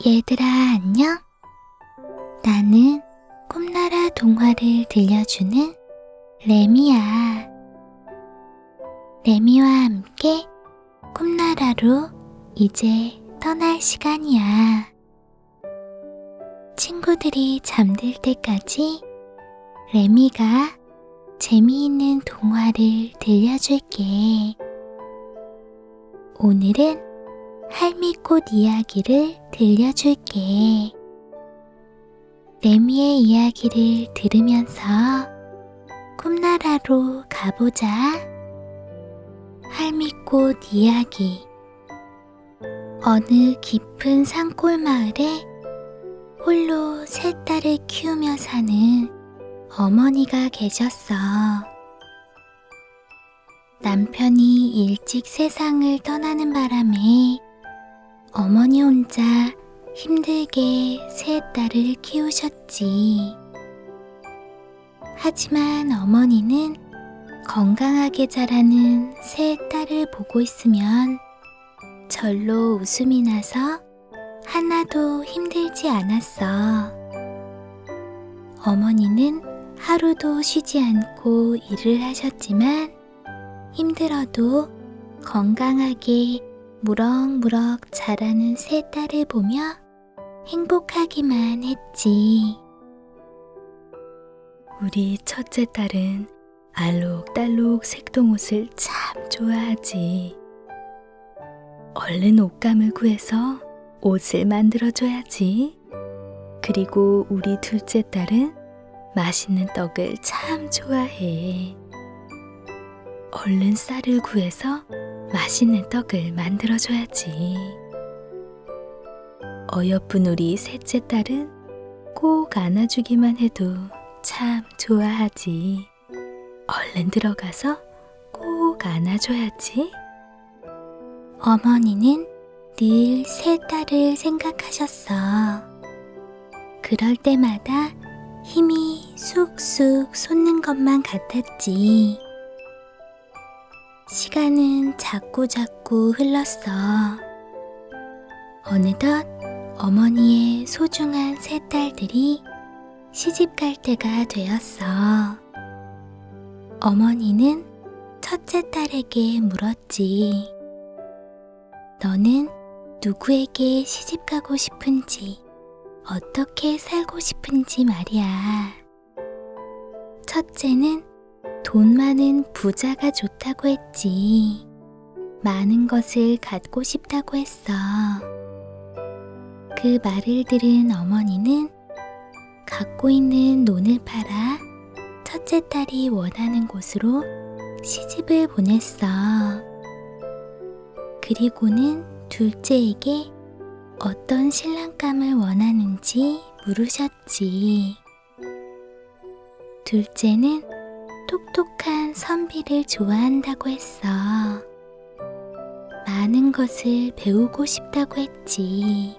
얘들아, 안녕? 나는 꿈나라 동화를 들려주는 레미야. 레미와 함께 꿈나라로 이제 떠날 시간이야. 친구들이 잠들 때까지 레미가 재미있는 동화를 들려줄게. 오늘은 할미꽃 이야기를 들려줄게. 레미의 이야기를 들으면서 꿈나라로 가보자. 할미꽃 이야기. 어느 깊은 산골 마을에 홀로 세 딸을 키우며 사는 어머니가 계셨어. 남편이 일찍 세상을 떠나는 바람에 어머니 혼자 힘들게 세 딸을 키우셨지. 하지만 어머니는 건강하게 자라는 세 딸을 보고 있으면 절로 웃음이 나서 하나도 힘들지 않았어. 어머니는 하루도 쉬지 않고 일을 하셨지만 힘들어도 건강하게 무럭무럭 자라는 세 딸을 보며 행복하기만 했지. 우리 첫째 딸은 알록달록 색동옷을 참 좋아하지. 얼른 옷감을 구해서 옷을 만들어줘야지. 그리고 우리 둘째 딸은 맛있는 떡을 참 좋아해. 얼른 쌀을 구해서 맛있는 떡을 만들어줘야지. 어여쁜 우리 셋째 딸은 꼭 안아주기만 해도 참 좋아하지. 얼른 들어가서 꼭 안아줘야지. 어머니는 늘 세 딸을 생각하셨어. 그럴 때마다 힘이 쑥쑥 솟는 것만 같았지. 시간은 자꾸자꾸 흘렀어. 어느덧 어머니의 소중한 세 딸들이 시집갈 때가 되었어. 어머니는 첫째 딸에게 물었지. 너는 누구에게 시집가고 싶은지, 어떻게 살고 싶은지 말이야. 첫째는 돈 많은 부자가 좋다고 했지. 많은 것을 갖고 싶다고 했어. 그 말을 들은 어머니는 갖고 있는 논을 팔아 첫째 딸이 원하는 곳으로 시집을 보냈어. 그리고는 둘째에게 어떤 신랑감을 원하는지 물으셨지. 둘째는 똑똑한 선비를 좋아한다고 했어. 많은 것을 배우고 싶다고 했지.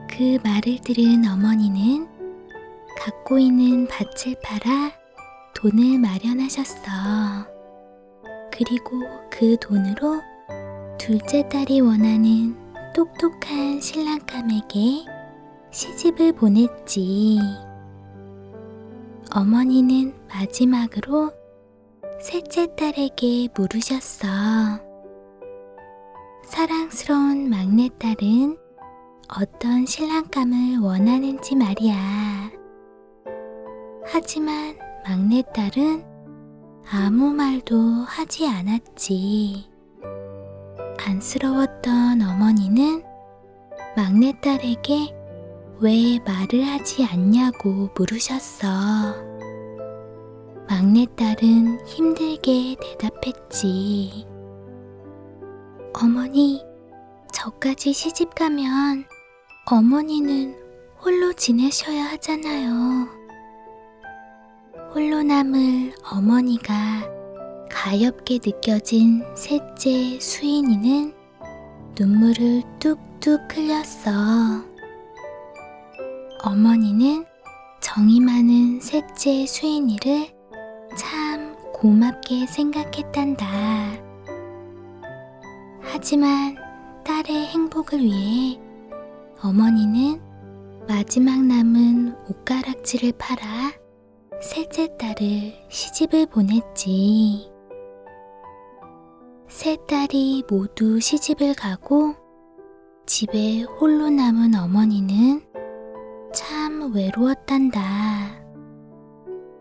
그 말을 들은 어머니는 갖고 있는 밭을 팔아 돈을 마련하셨어. 그리고 그 돈으로 둘째 딸이 원하는 똑똑한 신랑감에게 시집을 보냈지. 어머니는 마지막으로 셋째 딸에게 물으셨어. 사랑스러운 막내딸은 어떤 신랑감을 원하는지 말이야. 하지만 막내딸은 아무 말도 하지 않았지. 안쓰러웠던 어머니는 막내딸에게 왜 말을 하지 않냐고 물으셨어. 막내딸은 힘들게 대답했지. 어머니, 저까지 시집가면 어머니는 홀로 지내셔야 하잖아요. 홀로 남을 어머니가 가엾게 느껴진 셋째 수인이는 눈물을 뚝뚝 흘렸어. 어머니는 정이 많은 셋째 수인이를 참 고맙게 생각했단다. 하지만 딸의 행복을 위해 어머니는 마지막 남은 옷가락지를 팔아 셋째 딸을 시집을 보냈지. 세 딸이 모두 시집을 가고 집에 홀로 남은 어머니는 참 외로웠단다.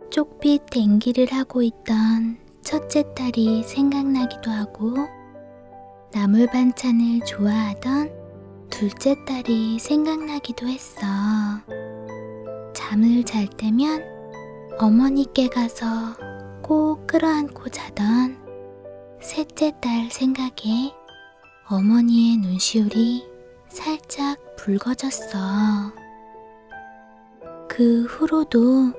쪽빛 댕기를 하고 있던 첫째 딸이 생각나기도 하고 나물 반찬을 좋아하던 둘째 딸이 생각나기도 했어. 잠을 잘 때면 어머니께 가서 꼭 끌어안고 자던 셋째 딸 생각에 어머니의 눈시울이 살짝 붉어졌어. 그 후로도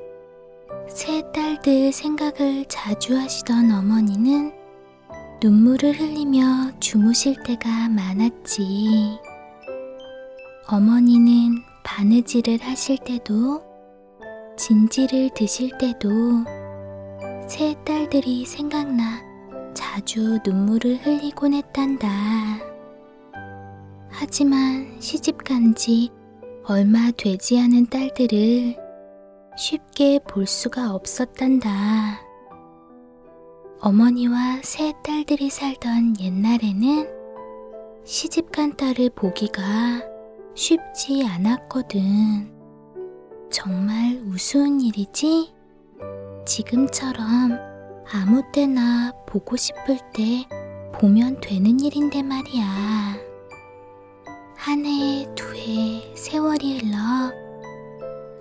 세 딸들 생각을 자주 하시던 어머니는 눈물을 흘리며 주무실 때가 많았지. 어머니는 바느질을 하실 때도 진지를 드실 때도 세 딸들이 생각나 자주 눈물을 흘리곤 했단다. 하지만 시집간 지 얼마 되지 않은 딸들을 쉽게 볼 수가 없었단다. 어머니와 세 딸들이 살던 옛날에는 시집간 딸을 보기가 쉽지 않았거든. 정말 우스운 일이지? 지금처럼 아무 때나 보고 싶을 때 보면 되는 일인데 말이야. 한 해, 두 해, 세월이 흘러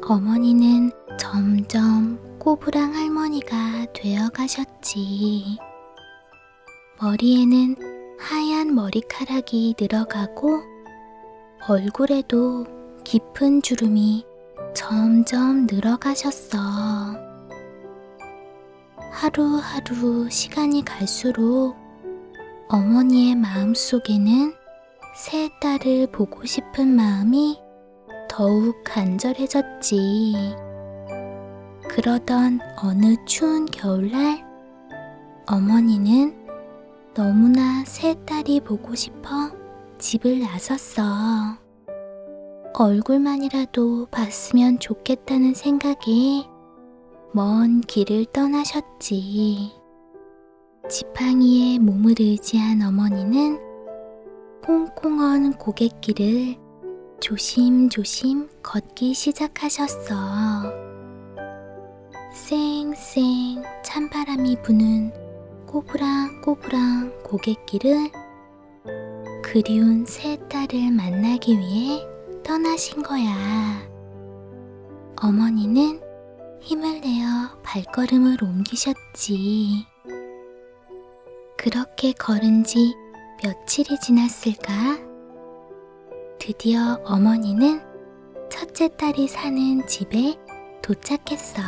어머니는 점점 꼬부랑 할머니가 되어 가셨지. 머리에는 하얀 머리카락이 늘어가고 얼굴에도 깊은 주름이 점점 늘어가셨어. 하루하루 시간이 갈수록 어머니의 마음속에는 새 딸을 보고 싶은 마음이 더욱 간절해졌지. 그러던 어느 추운 겨울날 어머니는 너무나 새 딸이 보고 싶어 집을 나섰어. 얼굴만이라도 봤으면 좋겠다는 생각에 먼 길을 떠나셨지. 지팡이에 몸을 의지한 어머니는 콩콩한 고갯길을 조심조심 걷기 시작하셨어. 쌩쌩 찬바람이 부는 꼬부랑 고갯길을 그리운 새 딸을 만나기 위해 떠나신 거야. 어머니는 힘을 내어 발걸음을 옮기셨지. 그렇게 걸은 지 며칠이 지났을까? 드디어 어머니는 첫째 딸이 사는 집에 도착했어.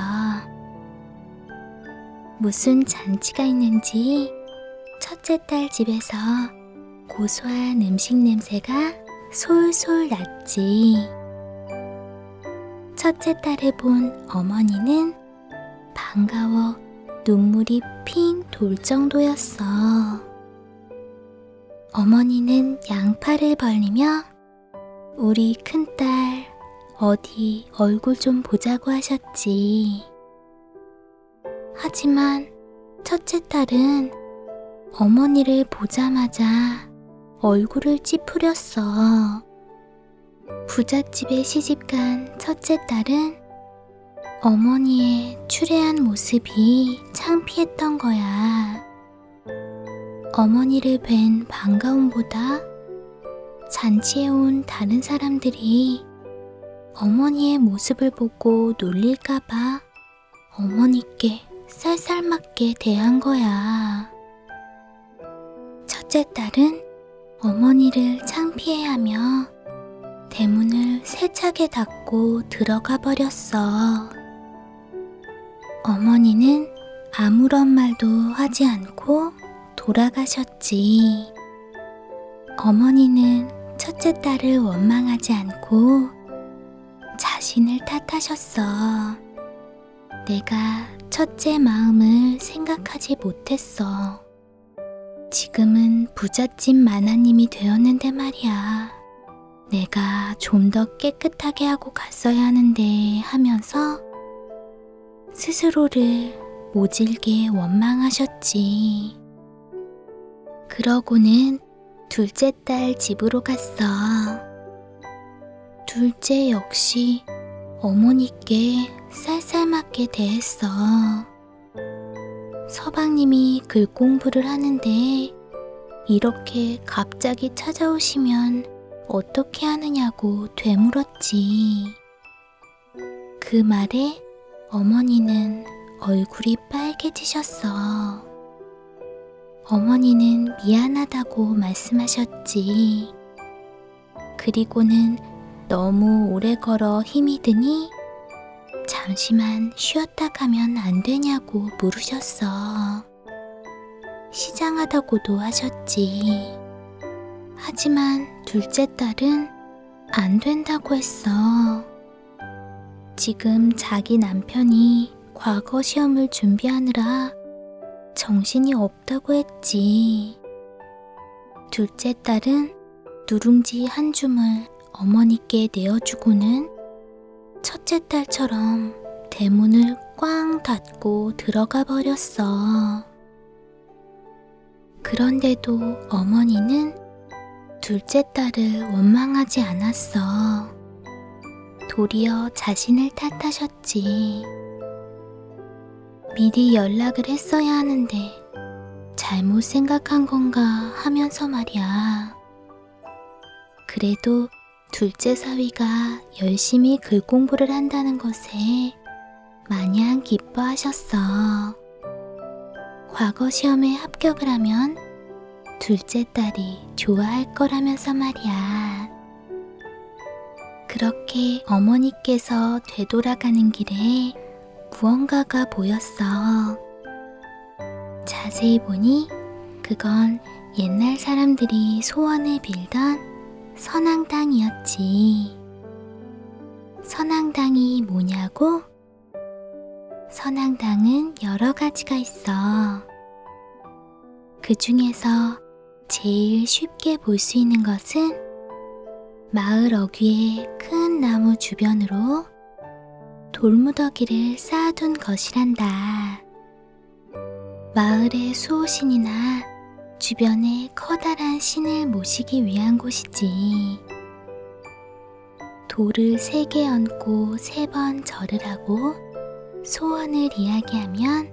무슨 잔치가 있는지 첫째 딸 집에서 고소한 음식 냄새가 솔솔 났지. 첫째 딸을 본 어머니는 반가워 눈물이 핑 돌 정도였어. 어머니는 양팔을 벌리며 우리 큰딸 어디 얼굴 좀 보자고 하셨지. 하지만 첫째 딸은 어머니를 보자마자 얼굴을 찌푸렸어. 부잣집에 시집간 첫째 딸은 어머니의 추레한 모습이 창피했던 거야. 어머니를 뵌 반가움보다 잔치에 온 다른 사람들이 어머니의 모습을 보고 놀릴까봐 어머니께 쌀쌀맞게 대한 거야. 첫째 딸은 어머니를 창피해하며 대문을 세차게 닫고 들어가 버렸어. 어머니는 아무런 말도 하지 않고 돌아가셨지. 어머니는 첫째 딸을 원망하지 않고 자신을 탓하셨어. 내가 첫째 마음을 생각하지 못했어. 지금은 부잣집 마나님이 되었는데 말이야. 내가 좀 더 깨끗하게 하고 갔어야 하는데 하면서 스스로를 모질게 원망하셨지. 그러고는 둘째 딸 집으로 갔어. 둘째 역시 어머니께 쌀쌀맞게 대했어. 서방님이 글 공부를 하는데 이렇게 갑자기 찾아오시면 어떻게 하느냐고 되물었지. 그 말에 어머니는 얼굴이 빨개지셨어. 어머니는 미안하다고 말씀하셨지. 그리고는 너무 오래 걸어 힘이 드니 잠시만 쉬었다 가면 안 되냐고 물으셨어. 시장하다고도 하셨지. 하지만 둘째 딸은 안 된다고 했어. 지금 자기 남편이 과거 시험을 준비하느라 정신이 없다고 했지. 둘째 딸은 누룽지 한 줌을 어머니께 내어주고는 첫째 딸처럼 대문을 꽝 닫고 들어가 버렸어. 그런데도 어머니는 둘째 딸을 원망하지 않았어. 도리어 자신을 탓하셨지. 미리 연락을 했어야 하는데 잘못 생각한 건가 하면서 말이야. 그래도 둘째 사위가 열심히 글 공부를 한다는 것에 마냥 기뻐하셨어. 과거 시험에 합격을 하면 둘째 딸이 좋아할 거라면서 말이야. 그렇게 어머니께서 되돌아가는 길에 무언가가 보였어. 자세히 보니 그건 옛날 사람들이 소원을 빌던 선앙당이었지. 선앙당이 뭐냐고? 선앙당은 여러 가지가 있어. 그 중에서 제일 쉽게 볼 수 있는 것은 마을 어귀의 큰 나무 주변으로 돌무더기를 쌓아둔 것이란다. 마을의 수호신이나 주변에 커다란 신을 모시기 위한 곳이지. 돌을 3개 얹고 3번 절을 하고 소원을 이야기하면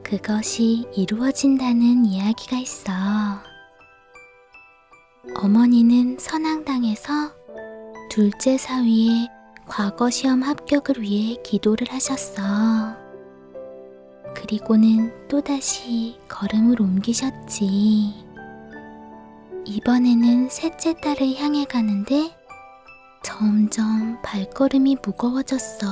그것이 이루어진다는 이야기가 있어. 어머니는 선앙당에서 둘째 사위의 과거 시험 합격을 위해 기도를 하셨어. 그리고는 또다시 걸음을 옮기셨지. 이번에는 셋째 딸을 향해 가는데 점점 발걸음이 무거워졌어.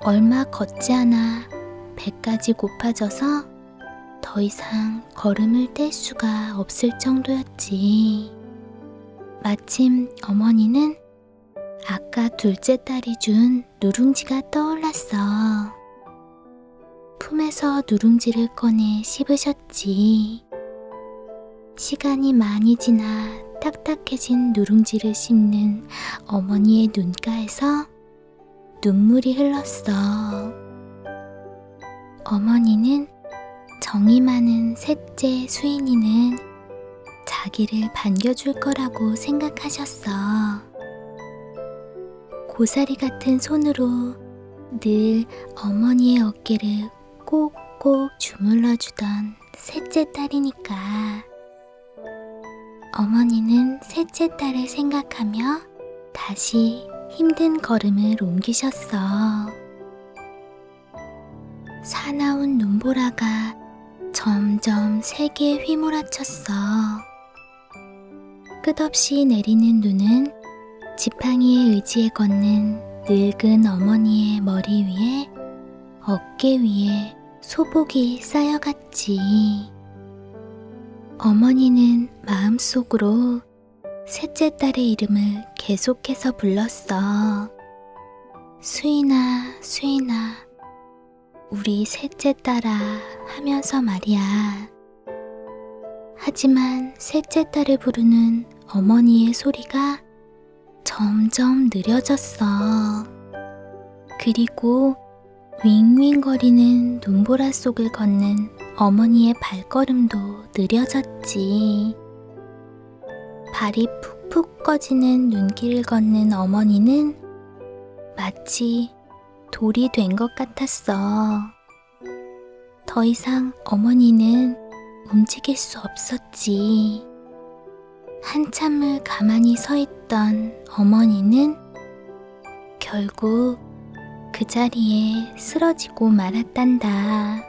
얼마 걷지 않아 배까지 고파져서 더 이상 걸음을 뗄 수가 없을 정도였지. 마침 어머니는 아까 둘째 딸이 준 누룽지가 떠올랐어. 품에서 누룽지를 꺼내 씹으셨지. 시간이 많이 지나 딱딱해진 누룽지를 씹는 어머니의 눈가에서 눈물이 흘렀어. 어머니는 정이 많은 셋째 수인이는 자기를 반겨줄 거라고 생각하셨어. 고사리 같은 손으로 늘 어머니의 어깨를 꼭꼭 주물러주던 셋째 딸이니까. 어머니는 셋째 딸을 생각하며 다시 힘든 걸음을 옮기셨어. 사나운 눈보라가 점점 세게 휘몰아쳤어. 끝없이 내리는 눈은 지팡이의 의지에 걷는 늙은 어머니의 머리 위에 어깨 위에 소복이 쌓여갔지. 어머니는 마음속으로 셋째 딸의 이름을 계속해서 불렀어. 수인아, 수인아, 우리 셋째 딸아 하면서 말이야. 하지만 셋째 딸을 부르는 어머니의 소리가 점점 느려졌어. 그리고 윙윙거리는 눈보라 속을 걷는 어머니의 발걸음도 느려졌지. 발이 푹푹 꺼지는 눈길을 걷는 어머니는 마치 돌이 된 것 같았어. 더 이상 어머니는 움직일 수 없었지. 한참을 가만히 서 있던 어머니는 결국 그 자리에 쓰러지고 말았단다.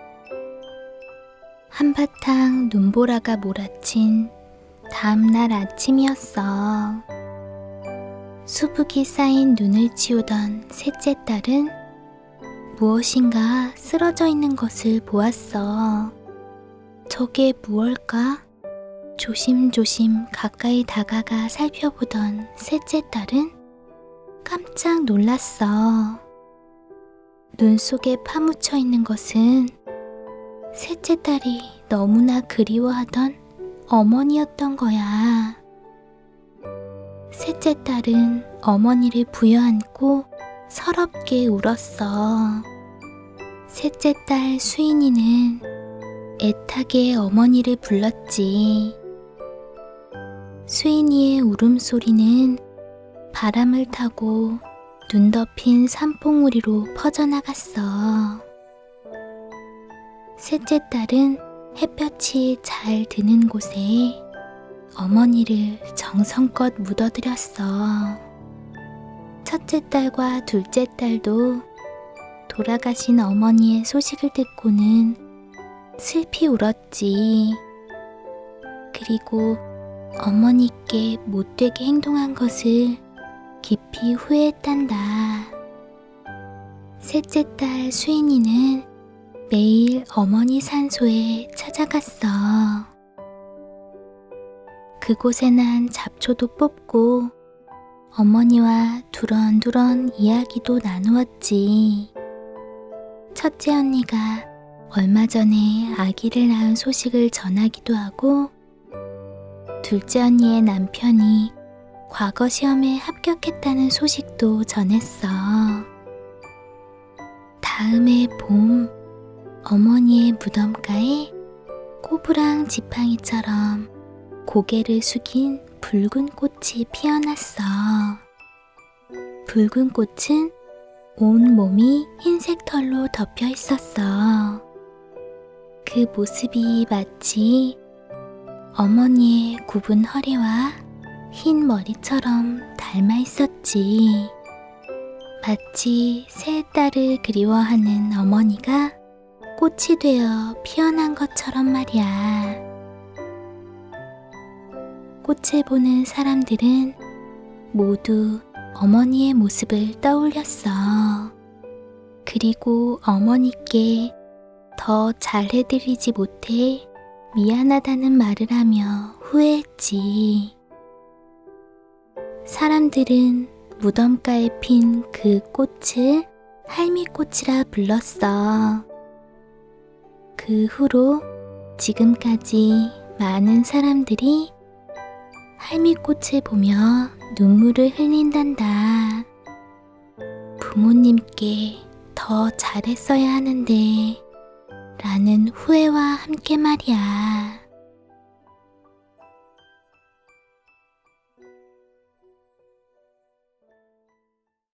한바탕 눈보라가 몰아친 다음날 아침이었어. 수북이 쌓인 눈을 치우던 셋째 딸은 무엇인가 쓰러져 있는 것을 보았어. 저게 무엇일까? 조심조심 가까이 다가가 살펴보던 셋째 딸은 깜짝 놀랐어. 눈 속에 파묻혀 있는 것은 셋째 딸이 너무나 그리워하던 어머니였던 거야. 셋째 딸은 어머니를 부여안고 서럽게 울었어. 셋째 딸 수인이는 애타게 어머니를 불렀지. 수인이의 울음소리는 바람을 타고 눈 덮인 산봉우리로 퍼져나갔어. 셋째 딸은 햇볕이 잘 드는 곳에 어머니를 정성껏 묻어들였어. 첫째 딸과 둘째 딸도 돌아가신 어머니의 소식을 듣고는 슬피 울었지. 그리고 어머니께 못되게 행동한 것을 깊이 후회했단다. 셋째 딸 수인이는 매일 어머니 산소에 찾아갔어. 그곳에 난 잡초도 뽑고 어머니와 두런두런 이야기도 나누었지. 첫째 언니가 얼마 전에 아기를 낳은 소식을 전하기도 하고, 둘째 언니의 남편이 과거 시험에 합격했다는 소식도 전했어. 다음해 봄, 어머니의 무덤가에 꼬부랑 지팡이처럼 고개를 숙인 붉은 꽃이 피어났어. 붉은 꽃은 온 몸이 흰색 털로 덮여 있었어. 그 모습이 마치 어머니의 굽은 허리와 흰 머리처럼 닮아 있었지. 마치 새 딸을 그리워하는 어머니가 꽃이 되어 피어난 것처럼 말이야. 꽃을 보는 사람들은 모두 어머니의 모습을 떠올렸어. 그리고 어머니께 더 잘해드리지 못해 미안하다는 말을 하며 후회했지. 사람들은 무덤가에 핀 그 꽃을 할미꽃이라 불렀어. 그 후로 지금까지 많은 사람들이 할미꽃을 보며 눈물을 흘린단다. 부모님께 더 잘했어야 하는데 라는 후회와 함께 말이야.